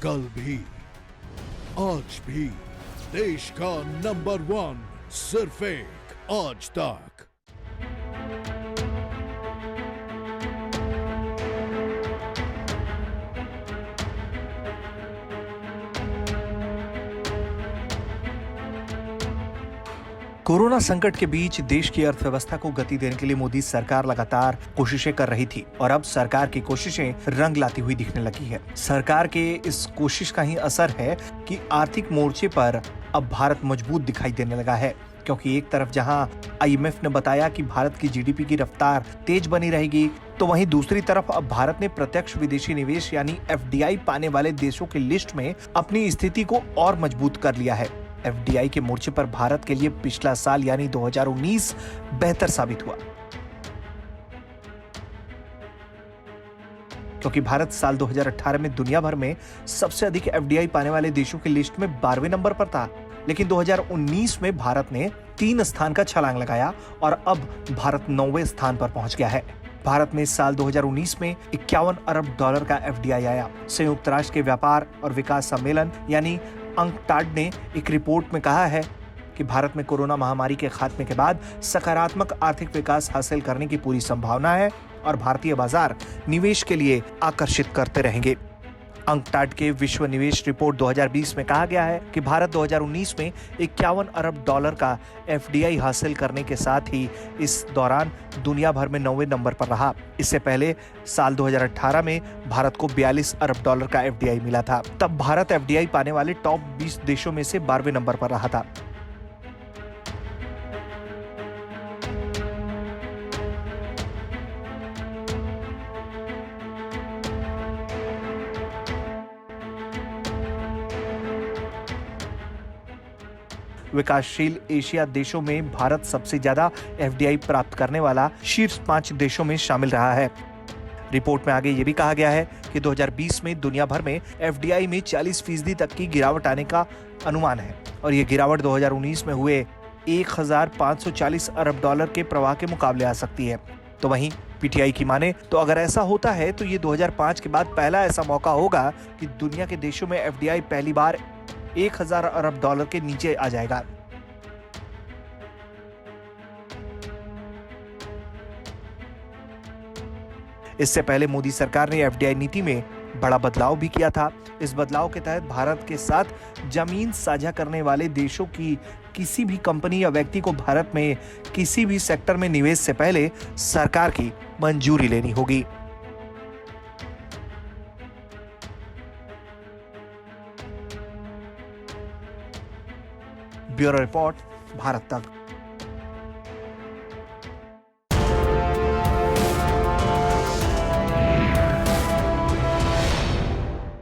कल भी, आज भी देश का नंबर 1 सिर्फ एक आज तक। कोरोना संकट के बीच देश की अर्थव्यवस्था को गति देने के लिए मोदी सरकार लगातार कोशिशें कर रही थी और अब सरकार की कोशिशें रंग लाती हुई दिखने लगी है। सरकार के इस कोशिश का ही असर है कि आर्थिक मोर्चे पर अब भारत मजबूत दिखाई देने लगा है, क्योंकि एक तरफ जहां IMF ने बताया कि भारत की GDP की रफ्तार तेज बनी रहेगी, तो वहीं दूसरी तरफ अब भारत ने प्रत्यक्ष विदेशी निवेश यानी FDI पाने वाले देशों की लिस्ट में अपनी स्थिति को और मजबूत कर लिया है। FDI के मोर्चे पर भारत के लिए पिछला साल यानी 2019 बेहतर साबित हुआ, क्योंकि भारत साल 2018 में दुनिया भर में सबसे अधिक FDI पाने वाले देशों की लिस्ट में 12वें नंबर पर था। लेकिन 2019 में भारत ने 3 स्थान का छलांग लगाया और अब भारत 9वें स्थान पर पहुंच गया है। भारत में साल 2019 में $51 अरब का FDI आया। संयुक्त राष्ट्र के व्यापार और विकास सम्मेलन यानी UNCTAD ने एक रिपोर्ट में कहा है कि भारत में कोरोना महामारी के खात्मे के बाद सकारात्मक आर्थिक विकास हासिल करने की पूरी संभावना है और भारतीय बाजार निवेश के लिए आकर्षित करते रहेंगे। UNCTAD के विश्व निवेश रिपोर्ट 2020 में कहा गया है कि भारत 2019 में $51 अरब का FDI हासिल करने के साथ ही इस दौरान दुनिया भर में 9वें नंबर पर रहा। इससे पहले साल 2018 में भारत को $42 अरब का FDI मिला था। तब भारत FDI पाने वाले टॉप 20 देशों में से 12वें नंबर पर रहा था। विकासशील एशिया देशों में भारत सबसे ज्यादा FDI प्राप्त करने वाला शीर्ष 5 देशों में शामिल रहा है। रिपोर्ट में आगे ये भी कहा गया है कि 2020 में दुनिया भर में FDI में 40% तक की गिरावट आने का अनुमान है और ये गिरावट 2019 में हुए $1,540 अरब के प्रवाह के मुकाबले आ सकती है। तो वहीं PTI की माने तो अगर ऐसा होता है तो ये 2005 के बाद पहला ऐसा मौका होगा कि दुनिया के देशों में FDI पहली बार $1,000 अरब के नीचे आ जाएगा। इससे पहले मोदी सरकार ने FDI नीति में बड़ा बदलाव भी किया था। इस बदलाव के तहत भारत के साथ जमीन साझा करने वाले देशों की किसी भी कंपनी या व्यक्ति को भारत में किसी भी सेक्टर में निवेश से पहले सरकार की मंजूरी लेनी होगी। ब्यूरो रिपोर्ट, भारत तक।